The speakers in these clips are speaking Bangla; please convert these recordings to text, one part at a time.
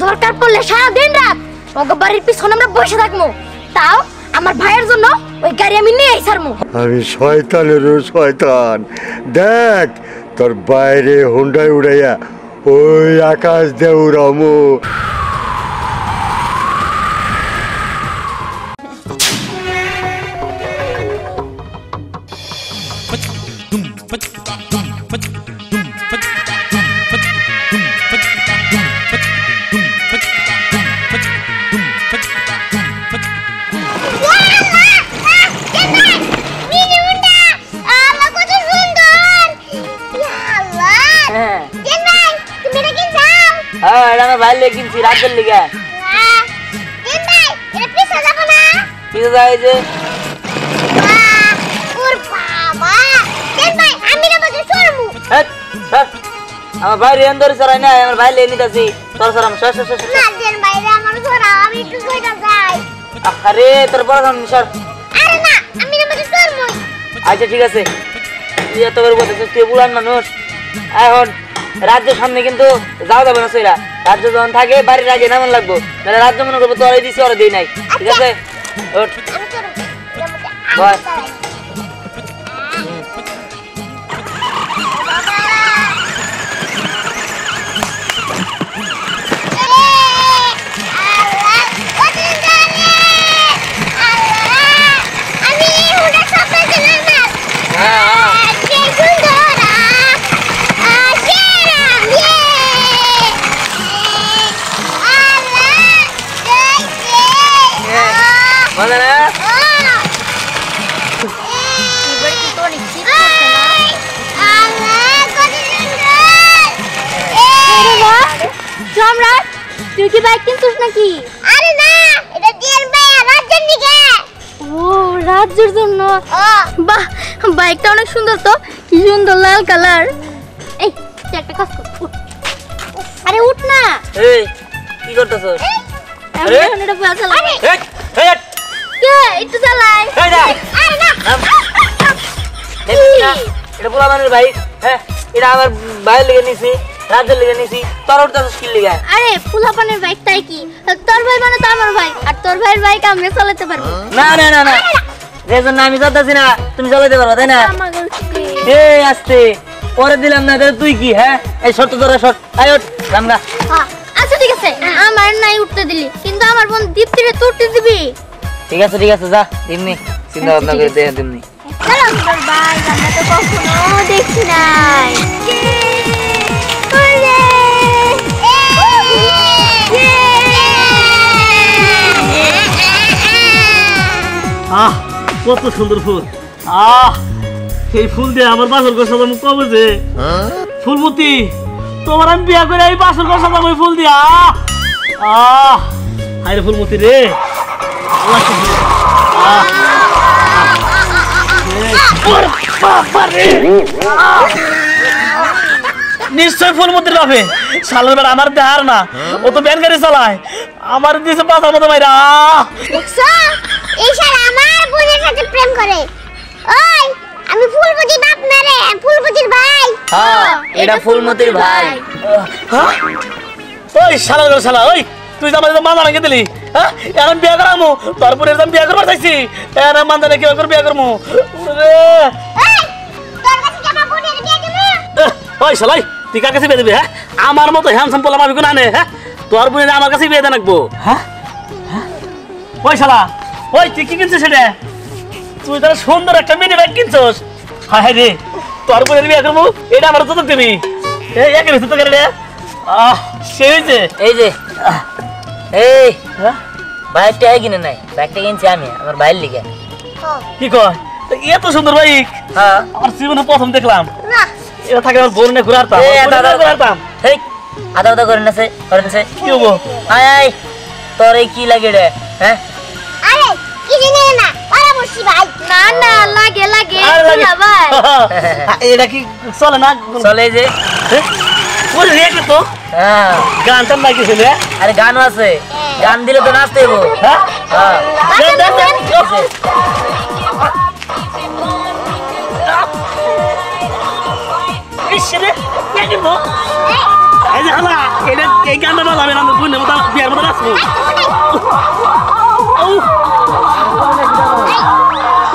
দরকার পড়লে সারাদিন রাত ওকে বাড়ির পিছনে আমরা বসে থাকবো, তাও আমার ভাইয়ের জন্য ওই গাড়ি আমি নিয়ে আইসারমু। আমি শয়তানের শয়তান, দেখ তোর বাইরে হুন্ডায় উড়াইয়া ওই আকাশ দিয়ে উড়ামু। কিনছি রাতের লিগে আমার বাইরে এন্দর সরাই না, আমার ভাই লেগে নিতেছি তোর সরাম আরে তোর বড় সর। আচ্ছা ঠিক আছে, তুই এত করে বলতেছিস, তুই বুড়ান মানুষ। এখন রাজ্যের সামনে কিন্তু যাওয়া যাবে না সেরা, রাজ্য যখন থাকে বাড়ির আগে নামান লাগবো, তাহলে রাজ্য মনে করবো তো ওরাই দিছি ওরা দিই নাই। ঠিক আছে ওঠ বয়। তুই কি বাইক কিনছিস নাকি? আরে না, এটা দিয়ার ভাই রাজ্যের দিকে। ও রাজ্যের জন্য? বাহ, বাইকটা অনেক সুন্দর তো, কি সুন্দর লাল কালার। এই তুই একটা কাজ কর, উঠ। আরে উঠ না। এই কি করতেছস? আরে এটা পুরো চালাই। এই এই কে একটু চালাই? এই যা। আরে না। এটা পুরো আমার বাইক। হ্যাঁ, এটা আমার বাইক লেগে নিছি, রাজ্যের লেগে নিছি, তোর উঠতেছস কি লেগে? আরে ফুলাপানের বাইক তাই কি? তোর ভাই মানে তো আমার ভাই, আর তোর ভাইয়ের বাইক আমি চালাতে পারবো। না না না না, যে জন্য আমি চালাতেছি না তুমি চালাতে পারবে, তাই না? এই আস্তে পরে দিলাম না, তুই কি? হ্যাঁ এই শর্ত ধরে শর্ট, আই ওঠ রামগা। আচ্ছা ঠিক আছে, আমার নাই উঠতে দিলি, কিন্তু আমার বোন দীপ্তিরে তো উঠতে দিবি। ঠিক আছে যা, দিমনি চিন্তা ভাবনা করে দে দিমনি। চলো তোর ভাই, আমরা তো কখনো দেখি নাই। আহ কত সুন্দর ফুল! এই ফুল দিয়ে আমার বাসর ঘর সাজাবো কবে যে? ফুলমতি, তোমার আমি বিয়া করে এই বাসর ঘর সাজাবো এই ফুল দিয়া। হায়রে ফুলমতি রে, নিশ্চয় ফুলমতির বাপে শালের বেড়া আমার দেহার না, ও তো ব্যান গাড়ি চালায়, আমার দিয়েছে বাসার মতো মাইরা। এই শালা আমার বোনের সাথে প্রেম করে। ওই আমি ফুলমতির বাপ না রে, ফুলমতির ভাই। হ্যাঁ এটা ফুলমতির ভাই। হ্যাঁ ওই শালা ওই তুই আমার মাথা ভেঙে দিলি। হ্যাঁ এখন বিয়া করামু, তারপরে আমি বিয়া করবার চাইছি, এরা মানতে কি করে বিয়া করবো রে? ওই শালাই তুই কার কাছে বিয়ে দিবি? হ্যাঁ আমার মতো হ্যান্ডসাম পোলা আমি কোনো আনে? হ্যাঁ তোর বোনের আমার কাছে বিয়ে দেন রাখবো? হ্যাঁ ওই শালা ওই তুই কি কিনছিস সেটা? তুই তার সুন্দর একটা মিনি ব্যাগ কিনছস। হায় রে, তোর বোনের বিয়ে করবো, এটা আমার তো দিবি? এই একে বেশি তো করে রে। সে হয়েছে এই যে এই বাইকটা কিনে নাই, বাইকটা কিনছি আমি আমার ভাইয়ের লিগে। কি কয় এত সুন্দর বাইক? হ্যাঁ আমার জীবনে প্রথম দেখলাম। এটা থাকে আমার বোনে ঘুরাতাম। এই আদা আদা করে নেছে কি হবো? আয় তোর এই কি লাগে রে? হ্যাঁ আরে কি জানি না, ওরা বসি ভাই। না না লাগে না ভাই। এটা কি চলে না? চলে যে ওরে রে তো। হ্যাঁ গান টান নাই কিছু রে? আরে গানও আছে, গান দিলে তো নাচতে হইব। হ্যাঁ হ্যাঁ রে কে কিনবো এই যে হালা এটা এই গানটা বাজাবে না বুঝলে মতো বিয়ার মতো নাচবো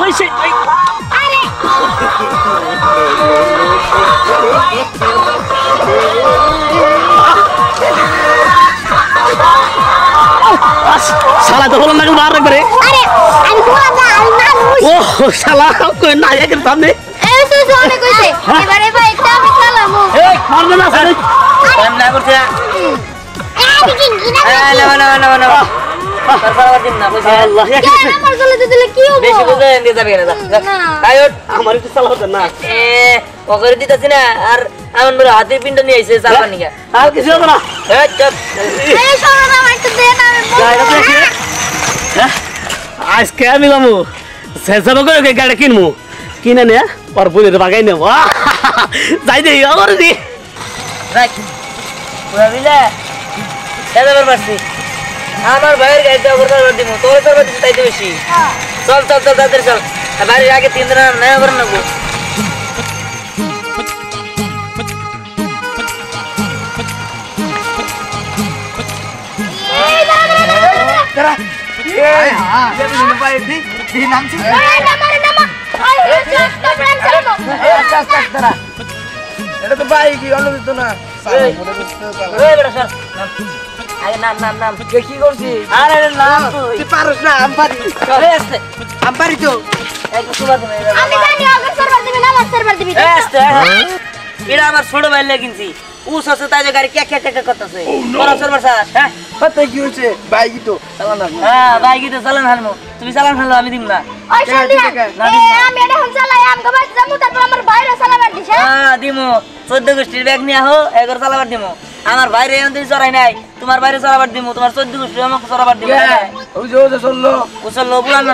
ওই সে শালা তো হলো না মার একবারে আরে আমি বলা না আমি মানুষ ও শালা কই না একের সামনে এই সুসু অনেক কইছে এবারে ভাই একটা আমি চালামু এই মারবে না শালা কাম না করছে আমি কি গিনা না তারপর দিন না কইছে আল্লাহ কে আমার গলে দিলে কি হবে বেশি বুঝে এনে যাবে কেন যা আয়ট আমার একটু চালা হতো না এ পকেটে দিতাছি না আর আমার বড় হাতের পিনটা নিয়ে আইছে চালবা নিগা আর কিছু হবে না এই চুপ এই সরো না একটু দে না যাই না দেখি আজকে আমি যাবো সেসাবো করে গাড়ি কিনবো কিনে নে আর বলে বাগাই নেব যাই দে আমার দি রাখ পুরা বিলে দাদা পারছি আমার ভাইয়ের গাড়িতে অবসর দিব তোর সর্ব দিতে তাই তো বেশি চল তাড়াতাড়ি চল বাড়ির আগে 3 দিন না করে নেবো এটা তো বাইক অনুমতি না আগে নাম কি করছি আরে নাম তুই তুই পারস না আমি পারি চলে আসতে আমি পারি তো একটু সুবাদ নেই আমি জানি ওকে সার্ভার দিবি না আমার সার্ভার দিবি আসতে এটা আমার ছোট ভাই লাগিনছি উস আছে তাই যে গাড়ি কে করতেছে বড় সরবার স্যার হ্যাঁ কত কি হচ্ছে বাইক তো চালান না হ্যাঁ বাইকে তো চালান হালমো তুমি চালান হালো আমি দিম না ওই সন্ধ্যা আমি এটা হন চালাই আমি বাড়ি যাবো তারপর আমার বাইরে চালাবার দিছ হ্যাঁ দিমো 14 গোষ্ঠীর ব্যাগ নিয়ে আহো একবার চালাবার দিমো আমার বাইরে এমন চড়াই নাই তোমার বাইরে চড়াবার দিমো তোমার 14 গোষ্ঠী আমাকে চড়াবার দিমো ওই যে চললো উসল লো বুলান না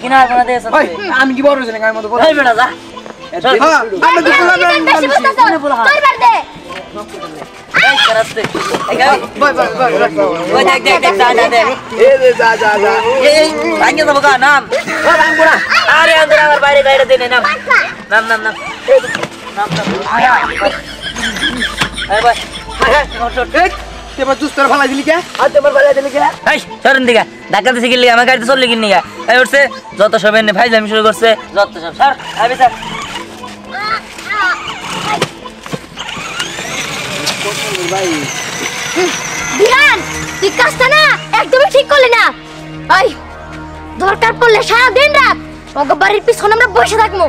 কিনা কোনা দেছ ওই আমি কি বড় হইছে না গায়ের মতো বড় এই বেটা যা হ্যাঁ আমরা তো বেশি বলতাছ তোর বার দে এই করতে এই গাড়ি বাই বাই বাই ওই দেখ দেখ এই রে যা যা যা এই ভাঙে যাবো গা নাম ও রামগো না আরে আন্দর আমার বাইরে গাড়ি দে নাম নাম আরে ভাই এই তেবা দুস্তর ফালাই দিলি কে আর তেবার ফালাই দিলি কে এই সরেন দিগা ধাক্কা দিছে গিলি আমার গাড়িতে চললে কিনি গা এই উঠছে যত সব এনে ফাইজলামি শুরু করছে যত সব স্যার আবি স্যার বিরান তুই কাজটা না একদমই ঠিক করলি না ওই দরকার পড়লে সারা দিন রাত ওকে বাড়ির পিছনে আমরা বসে থাকবো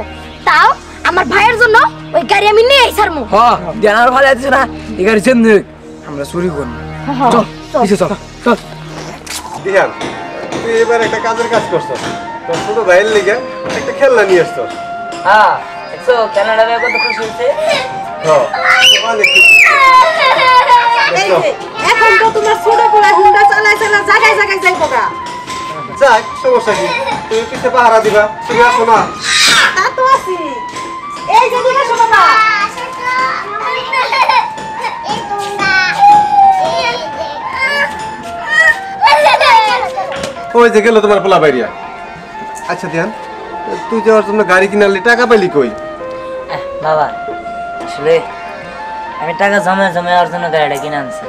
তাও আমার ভাইয়ের জন্য ওই গাড়ি আমি নিয়ে আইসারমু হ্যাঁ জানার ফালাই দিছ না এই গাড়ি চেন আমরা চুরি করব চল কিসে চল চল দিহান তুই এবার একটা কাজের কাজ করছস তোর ছোট ভাইয়ের লিগে একটা খেলনা নিয়ে আসছস হ্যাঁ দেখছো কানাডা ব্যাগ কত খুশি হইছে হ্যাঁ অনেক খুশি দেখছো? এখন তো তোমার ছোট পোলা হুন্ডা চালায় জায়গায় জায়গায় যাই পোকা যাক সমস্যা কি তুমি পিছে পাহারা দিবা তুমি আসো না তা তো আছি এই যে দিকে শোনো না ওই যে গেল তোমার পোলা বাইরিয়া আচ্ছা ধ্যান তুই যাওয়ার জন্য গাড়ি কিনালি টাকা পাইলি কই বাবা আসলে আমি টাকা জমায় ওর জন্য গাড়িটা কিনে আনছি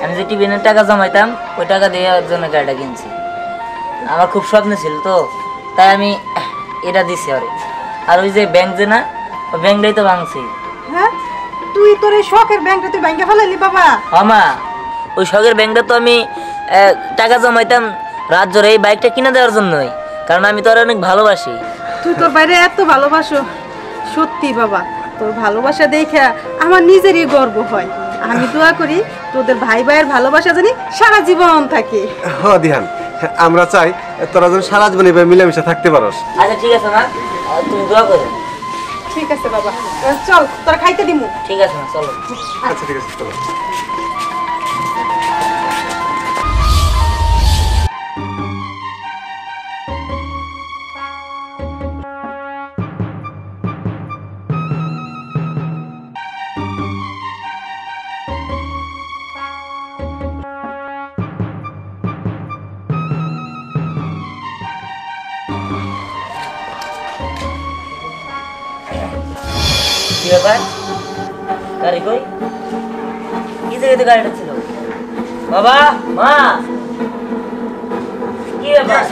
আমি যে টিফিনের টাকা জমাইতাম ওই টাকা দিয়ে ওর জন্য গাড়িটা কিনছি আমার খুব স্বপ্ন ছিল তো তাই আমি এটা দিছি ওরে আর ওই যে ব্যাংক যে না ওই ব্যাংকটাই তো ভাঙছি হ্যাঁ তুই তোর এই শখের ব্যাংকটা তুই ব্যাংকে ফেলাইলি বাবা আমা ওই শখের ব্যাংকটা তো আমি টাকা জমাইতাম রাত জোরে এই বাইকটা কিনে দেওয়ার জন্যই কারণ আমি তো আর অনেক ভালোবাসি তুই তোর বাইরে এত ভালোবাসো সত্যি বাবা তোর ভালোবাসা দেখে আমার নিজেরই গর্ব হয় আমি দোয়া করি তোদের ভাই ভাইয়ের ভালোবাসা জানি সারা জীবন থাকে হ্যাঁ দিহান আমরা চাই তোরা যেন সারা জীবন এভাবে মিলেমিশে থাকতে পারস আচ্ছা ঠিক আছে মা তুমি দোয়া করো ঠিক আছে বাবা চল তোরা খাইতে দিমু ঠিক আছে মা চলো আচ্ছা ঠিক আছে চলো কি ব্যাপার গাড়ি কই কি জায়গাতে গাড়িটা ছিল বাবা মা কি ব্যাপার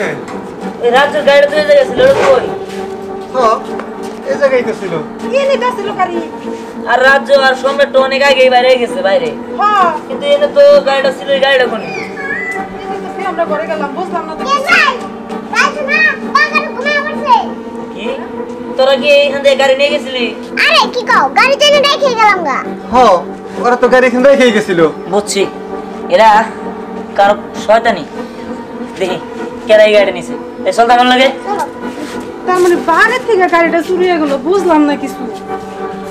এই রাজ্যের গাড়িটা তো এই জায়গায় ছিল কই এই জায়গায় তো ছিল এনে দাছিল গাড়ি আর রাজ্য আর সম্রাট তো অনেক আগেই বাইরে গেছে বাইরে হ্যাঁ কিন্তু এনে তো গাড়িটা ছিল এই গাড়িটা কোন আমরা ঘরে গেলাম বুঝলাম না তো কি তোরা কি এইখান থেকে গাড়ি নিয়ে গেছিলি আরে কি কও গাড়ি জেনে রেখে গেলাম গা হ্যাঁ ওরা তো গাড়ি এখান রেখে গেছিল বুঝছি এরা কার শয়তানি দেখি কেরাই গাড়ি নিছে এই চল কেমন লাগে তার মানে বাইরের থেকে গাড়িটা চুরি হয়ে গেল বুঝলাম না কিছু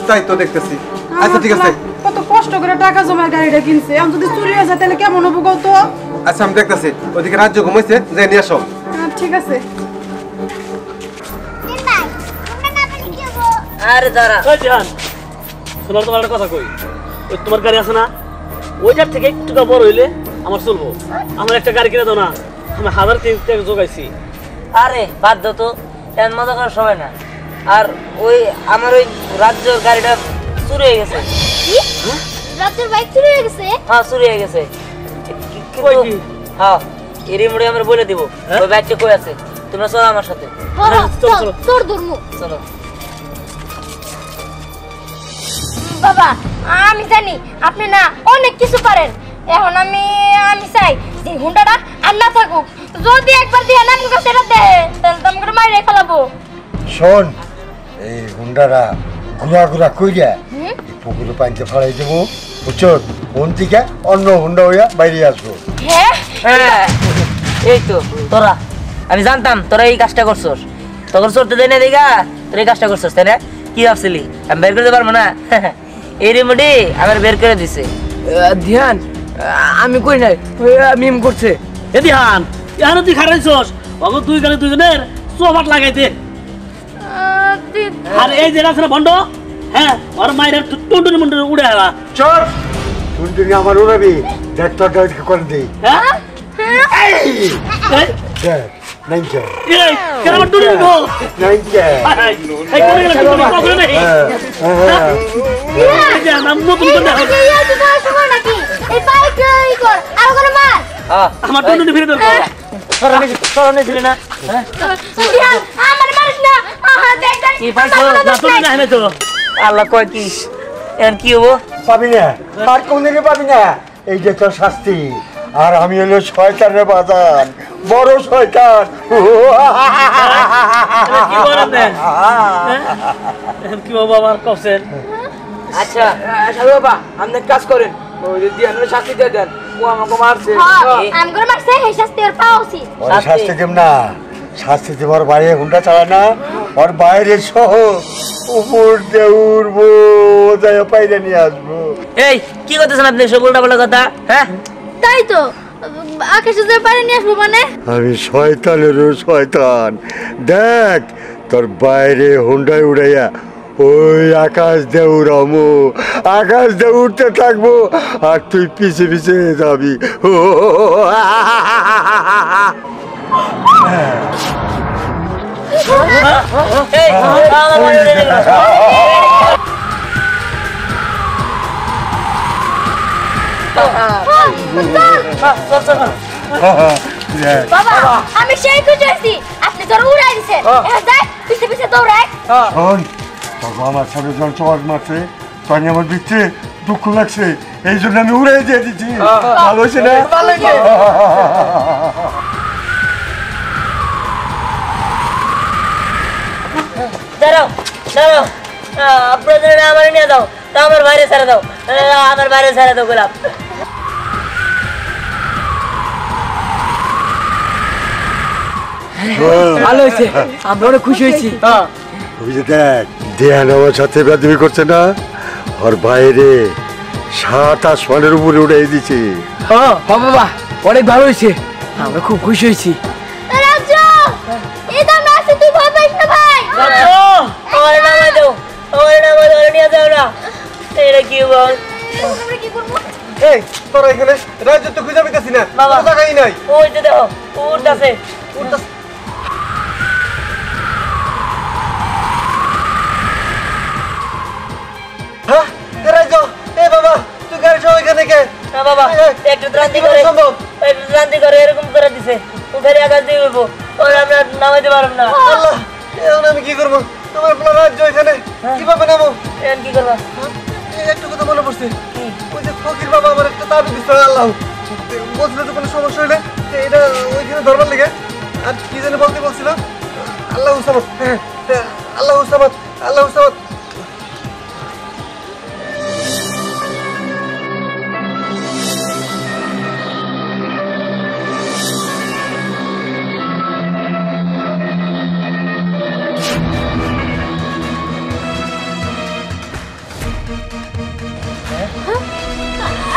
তাই তো দেখতেছি আচ্ছা ঠিক আছে কত কষ্ট করে টাকা জমা গাড়িটা কিনছে আমি যদি চুরি হয়ে যায় তাহলে কেমন হবো কত আচ্ছা আমি দেখতেছি ওদিকে রাজ্য ঘুমাইছে যাই নিয়ে আসো ঠিক আছে আরে দাঁড়া ওই জান শোনার তোমার একটা কথা কই ওই তোমার গাড়ি আছে না ওইটার থেকে একটু বড় হইলে আমার চলবো আমার একটা গাড়ি কিনে দাও না আমি 1000 টাকা জোগাইছি আরে বাদ দাও তো এমন মজা করার সময় না আর ওই আমার ওই রাজ্যের গাড়িটা চুরি হয়ে গেছে রাতের বাইক চুরি হয়ে গেছে হ্যাঁ চুরি হয়ে গেছে কই কি? হ্যাঁ এরই মুড়ে আমরা বলে দিব ওই ব্যাগটা কই আছে তোমরা চলো আমার সাথে চলো, চলো। তোর ধর্ম চলো বাবা আমি জানি আপনি না অনেক কিছু পারেন এখন আমি চাই যে হুন্ডাটা আর না থাকুক যদি একবার দিয়ে নাম কাছে এটা দেয় তাহলে তো আমাকে মাইরে ফেলাবো শোন এই হুন্ডারা ঘুরা ঘুরা কইরা এই পুকুরে পানিতে ফেলাই দেবো বুঝছো কোন থেকে অন্য হুন্ডা হইয়া বাইরে আসবো হ্যাঁ হ্যাঁ এই তো তোরা আমি জানতাম তোরা এই কাজটা করছস তখন চলতে দেয় না দেখা তোরা এই কাজটা করছস তাই না কি ভাবছিলি আমি বের করতে পারবো না এই রিমোটই আমার বের করে দিছে ধ্যান আমি কই নাই মিম করছে এ দিহান এখানে তুই খারাইছস ওগো তুই গাড়ি দুইজনের চোবাট লাগাইতে আর এই যে আছে না ভন্ড হ্যাঁ ওর মায়ের টুনটুনি মুন্ডুনি উড়ে আলা চল টুনটুনি আমার উড়াবি দেখ তোর গাড়ি করে দিই হ্যাঁ এই এই দেখ নাই কে এই কেন আমার টুনি গো নাই কে এই কোন গেল টুনি কখনো নেই এই যে নাম নতুন করে দেখো এই তো তোর সময় নাকি এই বাইক এই কর আর করে মার আমার টুনি ফিরে দাও সরনে ছিল না হ্যাঁ দিহান আমার মারিস না দেখ দেখ কি পাইছো না টুনি না হেনে তো আল্লাহ কয় কি এখন কি হবো পাবি না আর কোনদিকে পাবি না এই যে তোর শাস্তি আর আমি হলো শয়তানের বাজান বড় শয়তান কি বলেন এখন কি বাবা আমার কছেন আচ্ছা সাধু বাবা আপনি এক কাজ করেন ওই যে ধ্যানের শাস্তি দিয়ে দেন ও আমাকে মারছে আমি করে মারছে এই শাস্তি ওর পাওয়া উচিত ওর শাস্তি দেব না শাস্তি দেব ওর বাইরে হুন্ডা চালায় না ওর বাইরে সহ উপর দিয়ে উড়বো যাই পাইরে নিয়ে আসবো এই কি করতেছেন আপনি সব উল্টাপাল্টা কথা হ্যাঁ তাই তো আকাশে যে পারে নিয়ে আসবো মানে আমি শয়তানেরও শয়তান দেখ তোর বাইরে হুন্ডায় উড়াইয়া ওই আকাশ দিয়ে উড়ামো আকাশ দিয়ে উঠতে থাকবো আর তুই পিছে পিছে যাবি এই আমার মনে উড়ে গেল বাবা আমি সেই খুশি হয়েছি আপনি তোর উড়াই দিছেন এখন যাই পিছে পিছে দৌড়াই শোন তখন আমার সামনে যখন চট মারছে তখন আমার ভিতরে দুঃখ লাগছে এই জন্য আমি উড়াই দিয়ে দিচ্ছি ভালো হয়েছে না দাঁড়াও দাঁড়াও প্রয়োজনে আমার নিয়ে যাও তা আমার বাইরে ছেড়ে দাও আমার বাইরে ছেড়ে দাও গোলাপ ভালো হয়েছে আমরা অনেক খুশি হয়েছি ওই যে দেখ দেহান আমার সাথে বেদবি করছে না ওর বাইরে 7 আসমানের উপরে উড়াই দিচ্ছে বাবা অনেক ভালো হয়েছে আমরা খুব খুশি হয়েছি রাজ্য এই দাম আছে তুই ভয় পাইস না ভাই আমার নামাই দাও আমার নামাই দাও নিয়ে যাও না এটা কি বল আমরা কি করব এই তোরা এখানে রাজ্য তো খুঁজে পেতেছি না বাবা। কোনো জায়গায় নাই ওই যে দেখো উঠতেছে হ্যাঁ রাজ্য বাবা তুই গাড়ি সহ এখানে কে না বাবা একটু রান্দি করে সম্ভব একটু রান্দি করে এরকম করে দিছে উঠারে আকাশ দিয়ে উঠবো ওর আমরা নামাইতে পারবো না আল্লাহ এখন আমি কি করবো তোমার পুরো রাজ্য এখানে কিভাবে নামো এখন কি করবা একটু কথা মনে পড়ছে ওই যে ফকির বাবা আমার একটা দাবি দিচ্ছে আল্লাহ বলছিল যে কোনো সমস্যা হইলে এটা ওইখানে ধরবার লেগে আর কি জানি বলতে বলছিল আল্লাহ হুসামত হ্যাঁ আল্লাহ হুসামত আল্লাহ হুসামত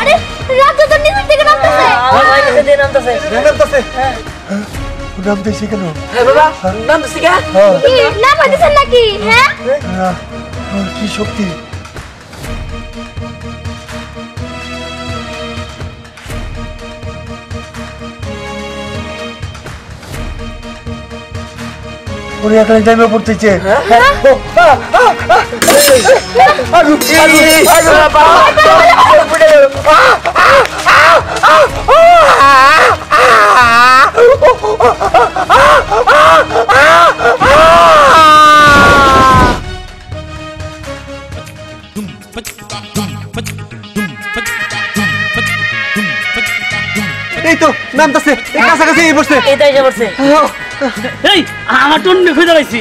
আরে রাজু তো নিচের দিকে নামতেছে আমার ভাই কাছে দিয়ে নামতেছে নামতেছে নামতেছি কেন? হ্যাঁ বাবা নামতেছি কে কি নামাইতেছেন নাকি হ্যাঁ ওর কি শক্তি! উনি এখানে জায়গা পড়তেছে। এই তো নামতেছে কাছাকাছি বসছে এইটাই যে বলছে এই আমার টন্ডে খুঁজে পাইছি